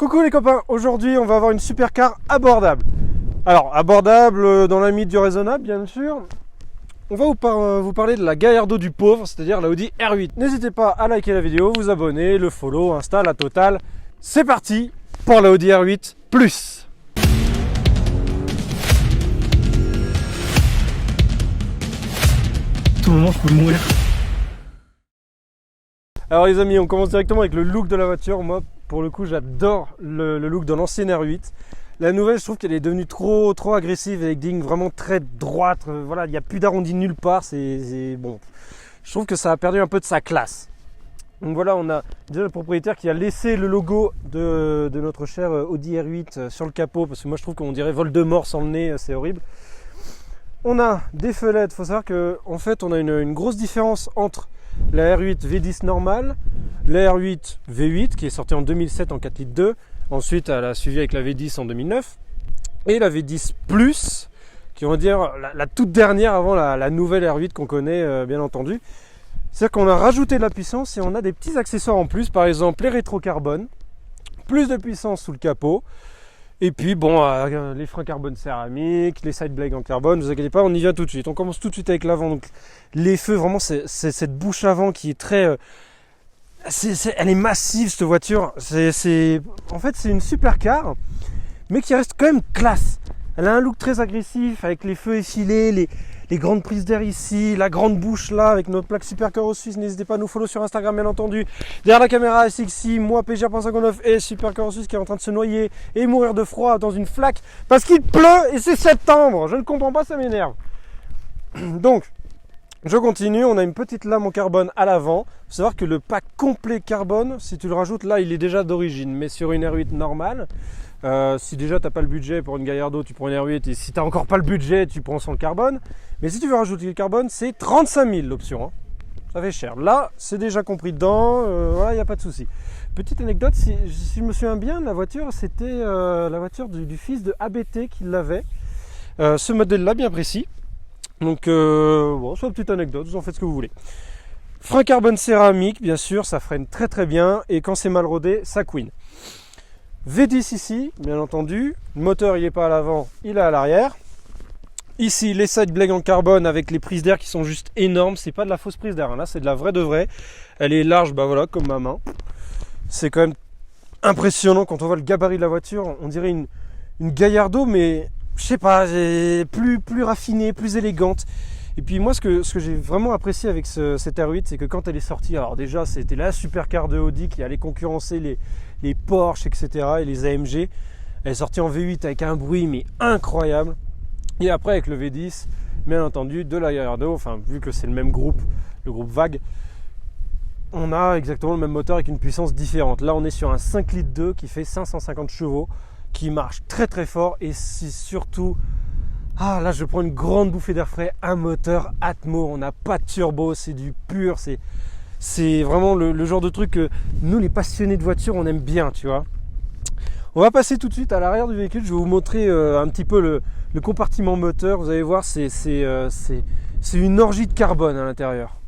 Coucou les copains, aujourd'hui on va avoir une supercar abordable. Alors abordable dans la limite du raisonnable bien sûr. On va vous parler de la Gallardo du pauvre, c'est-à-dire la Audi R8. N'hésitez pas à liker la vidéo, vous abonner, le follow, Insta, la totale. C'est parti pour la Audi R8 Plus. Tout moment je peux mourir. Alors les amis, on commence directement avec le look de la voiture. Moi pour le coup j'adore le look de l'ancienne R8. La nouvelle, je trouve qu'elle est devenue trop agressive avec des lignes vraiment très droites. Voilà, il n'y a plus d'arrondi nulle part. Bon. Je trouve que ça a perdu un peu de sa classe. Donc voilà, on a déjà le propriétaire qui a laissé le logo de notre cher Audi R8 sur le capot. Parce que moi je trouve qu'on dirait Voldemort sans le nez, c'est horrible. On a des fenêtres. Il faut savoir qu'en fait on a une grosse différence entre la R8 V10 normale, la R8 V8 qui est sortie en 2007 en 4 litres 2. Ensuite, elle a suivi avec la V10 en 2009 et la V10 Plus, qui on va dire la toute dernière avant la nouvelle R8 qu'on connaît bien entendu. C'est-à-dire qu'on a rajouté de la puissance et on a des petits accessoires en plus, par exemple les rétro-carbone, plus de puissance sous le capot, et puis bon, les freins carbone céramique, les side blades en carbone, ne vous inquiétez pas, on y vient tout de suite. On commence tout de suite avec l'avant. Donc les feux, vraiment, c'est cette bouche avant qui est très... elle est massive cette voiture, en fait c'est une supercar mais qui reste quand même classe. Elle a un look très agressif avec les feux effilés, les grandes prises d'air ici, la grande bouche là avec notre plaque Supercar Suisse. N'hésitez pas à nous follow sur Instagram bien entendu. Derrière la caméra SXI, moi PGR.59 et Supercar Suisse qui est en train de se noyer et mourir de froid dans une flaque parce qu'il pleut et c'est septembre. Je ne comprends pas, ça m'énerve. Donc je continue, on a une petite lame en carbone à l'avant. Il faut savoir que le pack complet carbone, si tu le rajoutes là, il est déjà d'origine. Mais sur une R8 normale, si déjà tu n'as pas le budget pour une Gallardo, tu prends une R8. Et si tu n'as encore pas le budget, tu prends sans le carbone. Mais si tu veux rajouter le carbone, c'est 35 000 l'option. Hein. Ça fait cher. Là, c'est déjà compris dedans. Voilà, il n'y a pas de souci. Petite anecdote, si je me souviens bien, la voiture, c'était la voiture du fils de ABT qui l'avait. Ce modèle-là, bien précis. Donc, bon, c'est une petite anecdote, vous en faites ce que vous voulez. Frein carbone céramique, bien sûr, ça freine très bien. Et quand c'est mal rodé, ça couine. V10 ici, bien entendu. Le moteur, il n'est pas à l'avant, il est à l'arrière. Ici, les side blades en carbone avec les prises d'air qui sont juste énormes. C'est pas de la fausse prise d'air, hein. Là, c'est de la vraie de vraie. Elle est large, bah voilà, comme ma main. C'est quand même impressionnant quand on voit le gabarit de la voiture. On dirait une Gallardo, mais... je sais pas, plus raffinée, plus élégante. Et puis moi, ce que j'ai vraiment apprécié avec cette R8, c'est que quand elle est sortie, alors déjà c'était la supercar de Audi qui allait concurrencer les Porsche, etc. et les AMG. Elle est sortie en V8 avec un bruit mais incroyable. Et après avec le V10, bien entendu, de la Gallardo, enfin vu que c'est le même groupe, le groupe VAG, on a exactement le même moteur avec une puissance différente. Là on est sur un 5 litres 2 qui fait 550 chevaux. Qui marche très fort et c'est surtout, là je prends une grande bouffée d'air frais, un moteur Atmo, on n'a pas de turbo, c'est du pur, c'est vraiment le genre de truc que nous les passionnés de voiture on aime bien, tu vois. On va passer tout de suite à l'arrière du véhicule, je vais vous montrer un petit peu le compartiment moteur, vous allez voir c'est une orgie de carbone à l'intérieur.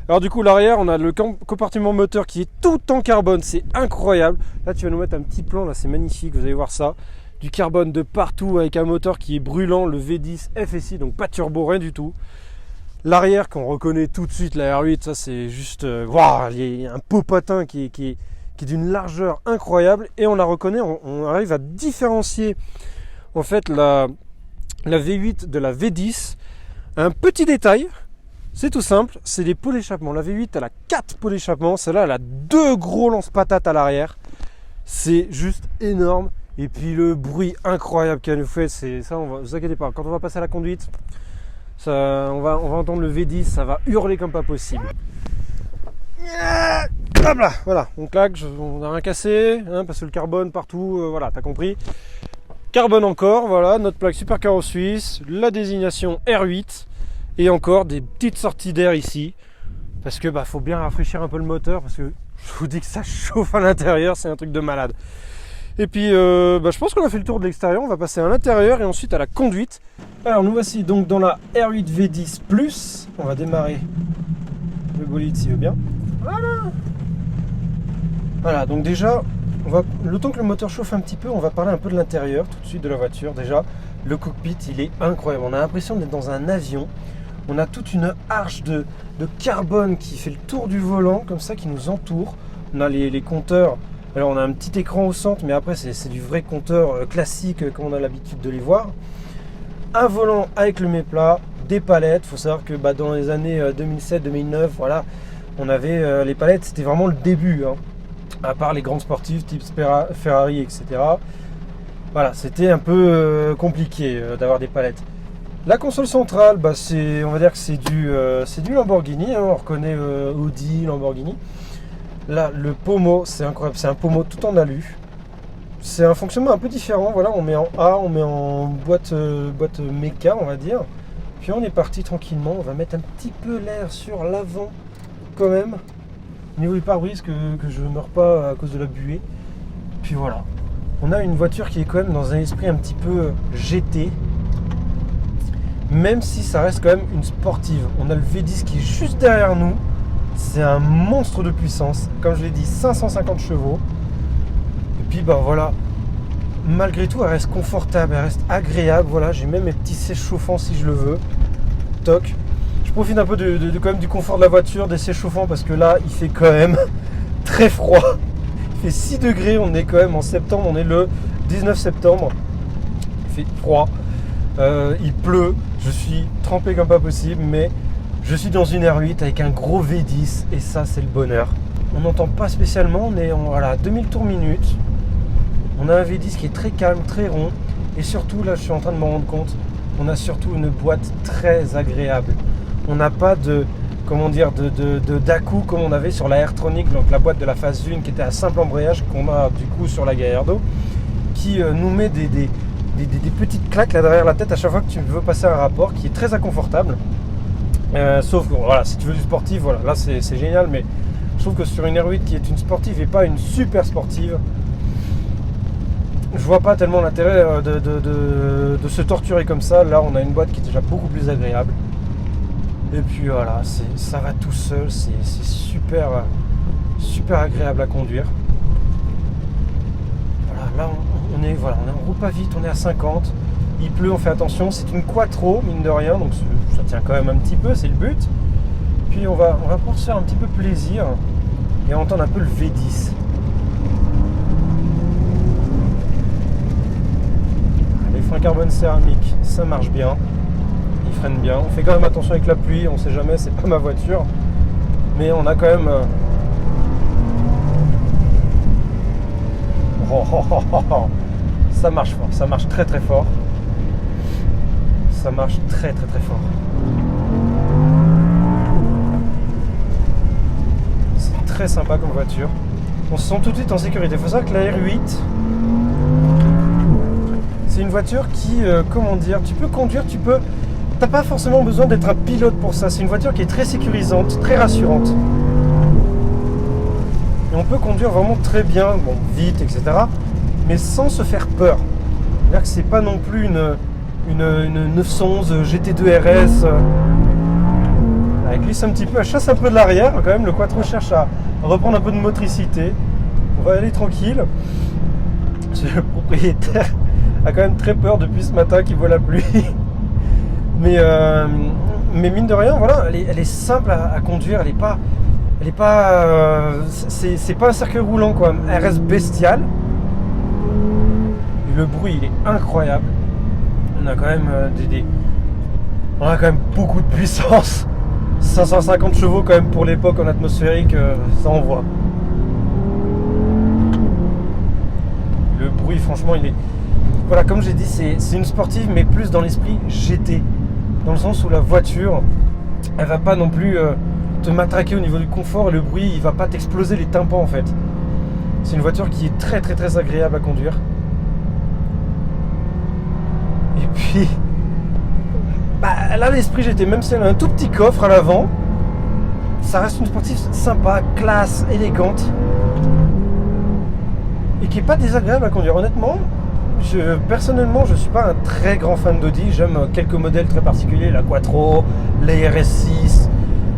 Alors du coup l'arrière on a le compartiment moteur qui est tout en carbone, c'est incroyable. Là tu vas nous mettre un petit plan, là c'est magnifique, vous allez voir ça. Du carbone de partout avec un moteur qui est brûlant, le V10 FSI, donc pas de turbo, rien du tout. L'arrière qu'on reconnaît tout de suite, la R8, ça c'est juste, waouh, il y a un popotin qui est d'une largeur incroyable. Et on la reconnaît, on arrive à différencier en fait la V8 de la V10. Un petit détail. C'est tout simple, c'est les pots d'échappement. La V8 elle a 4 pots d'échappement, celle-là elle a 2 gros lance-patates à l'arrière. C'est juste énorme. Et puis le bruit incroyable qu'elle nous fait, c'est ça, vous inquiétez pas, quand on va passer à la conduite, ça, on va entendre le V10, ça va hurler comme pas possible. Hop là, voilà, on claque, on n'a rien cassé, hein, parce que le carbone partout, voilà, t'as compris. Carbone encore, voilà, notre plaque Supercar Suisse, la désignation R8. Et encore des petites sorties d'air ici. Parce que faut bien rafraîchir un peu le moteur. Parce que je vous dis que ça chauffe à l'intérieur. C'est un truc de malade. Et puis je pense qu'on a fait le tour de l'extérieur. On va passer à l'intérieur et ensuite à la conduite. Alors nous voici donc dans la R8 V10 Plus. On va démarrer le bolide s'il veut bien. Voilà. Voilà, donc déjà le temps que le moteur chauffe un petit peu, on va parler un peu de l'intérieur tout de suite de la voiture. Déjà, le cockpit, il est incroyable. On a l'impression d'être dans un avion. On a toute une arche de carbone qui fait le tour du volant, comme ça, qui nous entoure. On a les compteurs. Alors, on a un petit écran au centre, mais après, c'est du vrai compteur classique, comme on a l'habitude de les voir. Un volant avec le méplat, des palettes. Il faut savoir que dans les années 2007-2009, voilà, on avait les palettes, c'était vraiment le début. Hein. À part les grandes sportives type Ferrari, etc. Voilà, c'était un peu compliqué d'avoir des palettes. La console centrale, on va dire que c'est du Lamborghini, hein, on reconnaît Audi, Lamborghini. Là, le pommeau, c'est incroyable, c'est un pommeau tout en alu. C'est un fonctionnement un peu différent, voilà, on met en A, on met en boîte méca, on va dire. Puis on est parti tranquillement, on va mettre un petit peu l'air sur l'avant quand même. Au niveau du pare-brise, que je ne meurs pas à cause de la buée. Puis voilà. On a une voiture qui est quand même dans un esprit un petit peu GT. Même si ça reste quand même une sportive. On a le V10 qui est juste derrière nous. C'est un monstre de puissance. Comme je l'ai dit, 550 chevaux. Et puis voilà. Malgré tout, elle reste confortable, elle reste agréable. Voilà, j'ai même mes petits sièges chauffants si je le veux. Toc. Je profite un peu quand même du confort de la voiture, des sièges chauffants, parce que là, il fait quand même très froid. Il fait 6 degrés, on est quand même en septembre, on est le 19 septembre. Il fait froid, il pleut, je suis trempé comme pas possible, mais je suis dans une R8 avec un gros V10, et ça, c'est le bonheur. On n'entend pas spécialement, on est à 2000 tours minute. On a un V10 qui est très calme, très rond, et surtout, là, je suis en train de me rendre compte, on a surtout une boîte très agréable. On n'a pas d'à-coup comme on avait sur la Airtronic, donc la boîte de la phase 1 qui était à simple embrayage qu'on a du coup sur la Gallardo, qui nous met des petites claques là derrière la tête à chaque fois que tu veux passer un rapport, qui est très inconfortable. Sauf que voilà, si tu veux du sportif, voilà, là c'est génial, mais je trouve que sur une R8 qui est une sportive et pas une super sportive, je vois pas tellement l'intérêt de se torturer comme ça. Là on a une boîte qui est déjà beaucoup plus agréable. Et puis voilà, ça va tout seul, c'est super agréable à conduire. Voilà, là on est en roule pas vite, on est à 50. Il pleut, on fait attention, c'est une quattro, mine de rien, donc ça tient quand même un petit peu, c'est le but. Puis on va pouvoir se faire un petit peu plaisir et entendre un peu le V10. Les freins carbone céramique, ça marche bien. Il freine bien. On fait quand même attention avec la pluie, on sait jamais, c'est pas ma voiture. Mais on a quand même... Ça marche fort, ça marche très très fort. Ça marche très très très fort. C'est très sympa comme voiture. On se sent tout de suite en sécurité. Il faut savoir que la R8, c'est une voiture qui, tu peux conduire, t'as pas forcément besoin d'être un pilote pour ça. C'est une voiture qui est très sécurisante, très rassurante. Et on peut conduire vraiment très bien, vite, etc. Mais sans se faire peur. C'est-à-dire que c'est pas non plus une 911 GT2 RS. Elle glisse un petit peu, elle chasse un peu de l'arrière quand même. Le quattro cherche à reprendre un peu de motricité. On va aller tranquille. Le propriétaire a quand même très peur depuis ce matin qu'il voit la pluie. Mais mine de rien, voilà, elle est simple à conduire, c'est pas un cercueil roulant quoi, elle reste bestiale. Et le bruit il est incroyable. On a quand même beaucoup de puissance. 550 chevaux quand même pour l'époque en atmosphérique, ça envoie. Le bruit franchement il est... Voilà, comme j'ai dit, c'est une sportive mais plus dans l'esprit GT. Dans le sens où la voiture, elle va pas non plus te matraquer au niveau du confort et le bruit, il va pas t'exploser les tympans en fait. C'est une voiture qui est très très très agréable à conduire. Et puis, là l'esprit GT, même si elle a un tout petit coffre à l'avant, ça reste une sportive sympa, classe, élégante et qui est pas désagréable à conduire. Honnêtement, personnellement, je suis pas un très grand fan d'Audi. J'aime quelques modèles très particuliers, la Quattro, la RS6,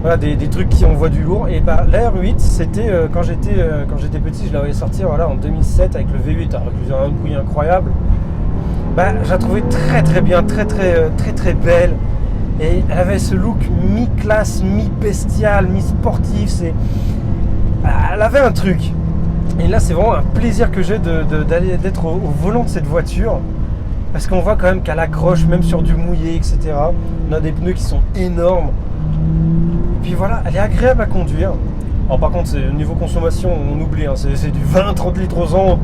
voilà, des trucs qui envoient du lourd. Et bah, la R8, c'était quand j'étais petit, je l'avais sorti voilà, en 2007 avec le V8, avec un bruit incroyable. Bah, je la trouvais très très bien, très belle. Et elle avait ce look mi-classe, mi-bestial, mi-sportif. Elle avait un truc. Et là, c'est vraiment un plaisir que j'ai d'être au volant de cette voiture. Parce qu'on voit quand même qu'elle accroche, même sur du mouillé, etc. On a des pneus qui sont énormes. Et puis voilà, elle est agréable à conduire. Alors par contre, niveau consommation, on oublie. Hein, c'est du 20-30 litres aux ans.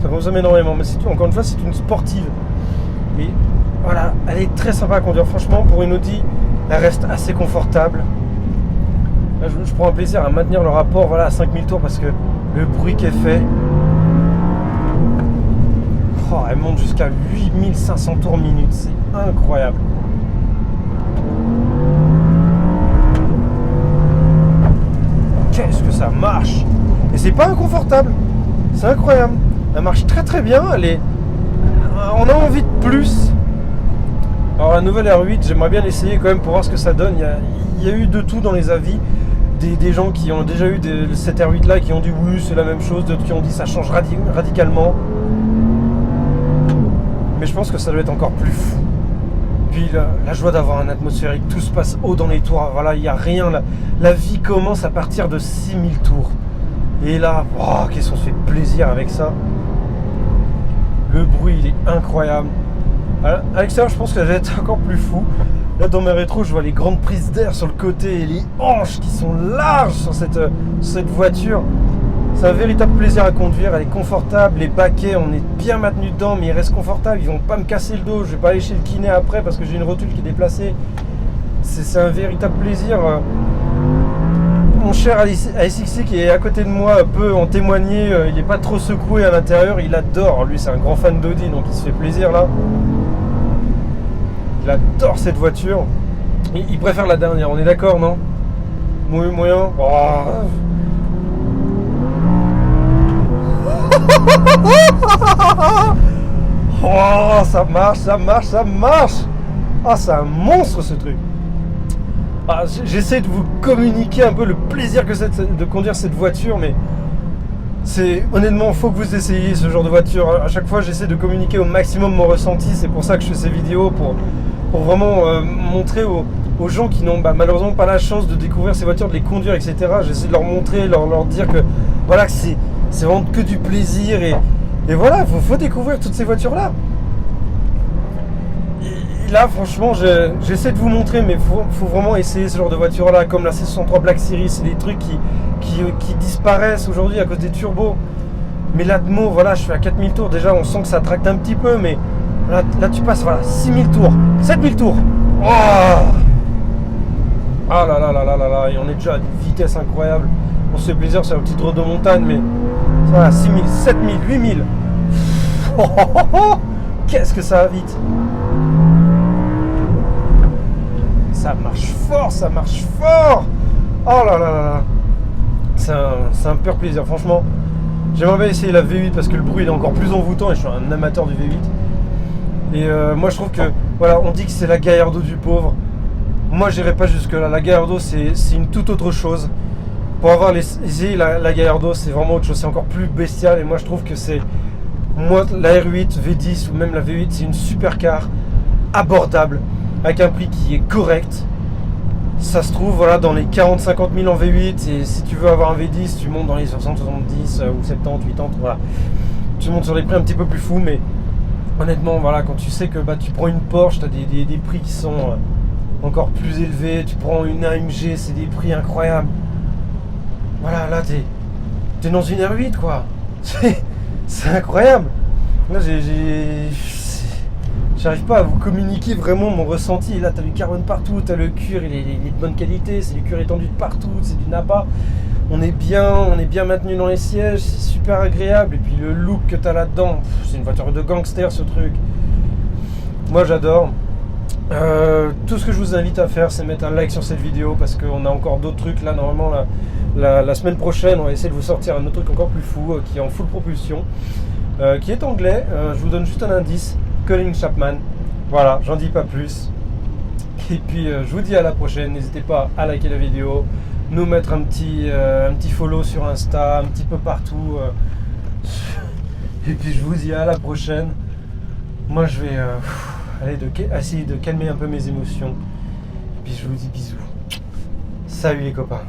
Ça consomme énormément. Mais encore une fois, c'est une sportive. Et voilà, elle est très sympa à conduire. Franchement, pour une Audi, elle reste assez confortable. Là, je prends un plaisir à maintenir le rapport voilà, à 5000 tours parce que le bruit qu'elle fait. Oh, elle monte jusqu'à 8500 tours minute. C'est incroyable. Qu'est-ce que ça marche! Et c'est pas inconfortable. C'est incroyable. Elle marche très bien. On a envie de plus. Alors la nouvelle R8, j'aimerais bien l'essayer quand même pour voir ce que ça donne. Il y a eu de tout dans les avis. Des gens qui ont déjà eu cette R8 là qui ont dit oui c'est la même chose, d'autres qui ont dit ça change radicalement. Mais je pense que ça doit être encore plus fou. Puis la joie d'avoir un atmosphérique, tout se passe haut dans les tours, voilà, il n'y a rien. La vie commence à partir de 6000 tours. Et là, oh, qu'est-ce qu'on se fait plaisir avec ça. Le bruit, il est incroyable. À l'extérieur, je pense que ça va être encore plus fou. Là, dans mes rétros, je vois les grandes prises d'air sur le côté et les hanches qui sont larges sur cette voiture. C'est un véritable plaisir à conduire, elle est confortable, les baquets, on est bien maintenu dedans, mais ils restent confortables, ils vont pas me casser le dos, je vais pas aller chez le kiné après parce que j'ai une rotule qui est déplacée. C'est un véritable plaisir. Mon cher ASXI qui est à côté de moi peut en témoigner, il n'est pas trop secoué à l'intérieur, il adore, lui c'est un grand fan d'Audi donc il se fait plaisir là. Il adore cette voiture, il préfère la dernière, on est d'accord non? Moyen. Oh, ça marche. Ah, c'est un monstre ce truc. Ah, j'essaie de vous communiquer un peu le plaisir que c'est de conduire cette voiture, mais honnêtement, faut que vous essayiez ce genre de voiture. À chaque fois, j'essaie de communiquer au maximum mon ressenti. C'est pour ça que je fais ces vidéos, pour vraiment montrer aux gens qui n'ont malheureusement pas la chance de découvrir ces voitures, de les conduire, etc. J'essaie de leur montrer, leur dire que voilà, que c'est vraiment que du plaisir et voilà, faut découvrir toutes ces voitures là. Et là franchement j'essaie de vous montrer, mais faut vraiment essayer ce genre de voiture là, comme la C63 Black Series. C'est des trucs qui disparaissent aujourd'hui à cause des turbos. Mais l'Atmo, voilà, je suis à 4000 tours déjà, on sent que ça tracte un petit peu, mais là tu passes voilà 6000 tours, 7000 tours. Oh ah là, et on est déjà à des vitesses incroyables. On se fait plaisir sur la petite route de montagne, mais voilà, 6000, 7000, 8000. Qu'est-ce que ça va vite. Ça marche fort. Oh là. C'est un pur plaisir, franchement. J'aimerais bien essayer la V8 parce que le bruit est encore plus envoûtant et je suis un amateur du V8. Et moi je trouve que, voilà, on dit que c'est la Gallardo du pauvre. Moi j'irai pas jusque là. La Gallardo c'est une toute autre chose. Pour avoir essayé la Gallardo, c'est vraiment autre chose, c'est encore plus bestial. Et moi je trouve que la R8, V10 ou même la V8, c'est une super abordable, avec un prix qui est correct. Ça se trouve voilà, dans les 40-50 000 en V8, et si tu veux avoir un V10, tu montes dans les 60, 70 ou 70, 80, voilà. Tu montes sur des prix un petit peu plus fous, mais honnêtement, voilà, quand tu sais que tu prends une Porsche, tu as des prix qui sont encore plus élevés, tu prends une AMG, c'est des prix incroyables. Voilà, là t'es dans une R8 quoi. C'est incroyable. Là j'arrive pas à vous communiquer vraiment mon ressenti. Là t'as du carbone partout, t'as le cuir, il est de bonne qualité, c'est du cuir étendu de partout, c'est du Napa. On est bien maintenu dans les sièges, c'est super agréable. Et puis le look que t'as là-dedans, c'est une voiture de gangster ce truc. Moi j'adore. Tout ce que je vous invite à faire, c'est mettre un like sur cette vidéo parce qu'on a encore d'autres trucs là. Normalement la semaine prochaine on va essayer de vous sortir un autre truc encore plus fou qui est en full propulsion, qui est anglais. Je vous donne juste un indice, Colin Chapman. Voilà, j'en dis pas plus. Et puis je vous dis à la prochaine. N'hésitez pas à liker la vidéo, nous mettre un petit follow sur Insta, un petit peu partout. Et puis je vous dis à la prochaine. Moi je vais essayer de calmer un peu mes émotions. Et puis je vous dis bisous. Salut les copains.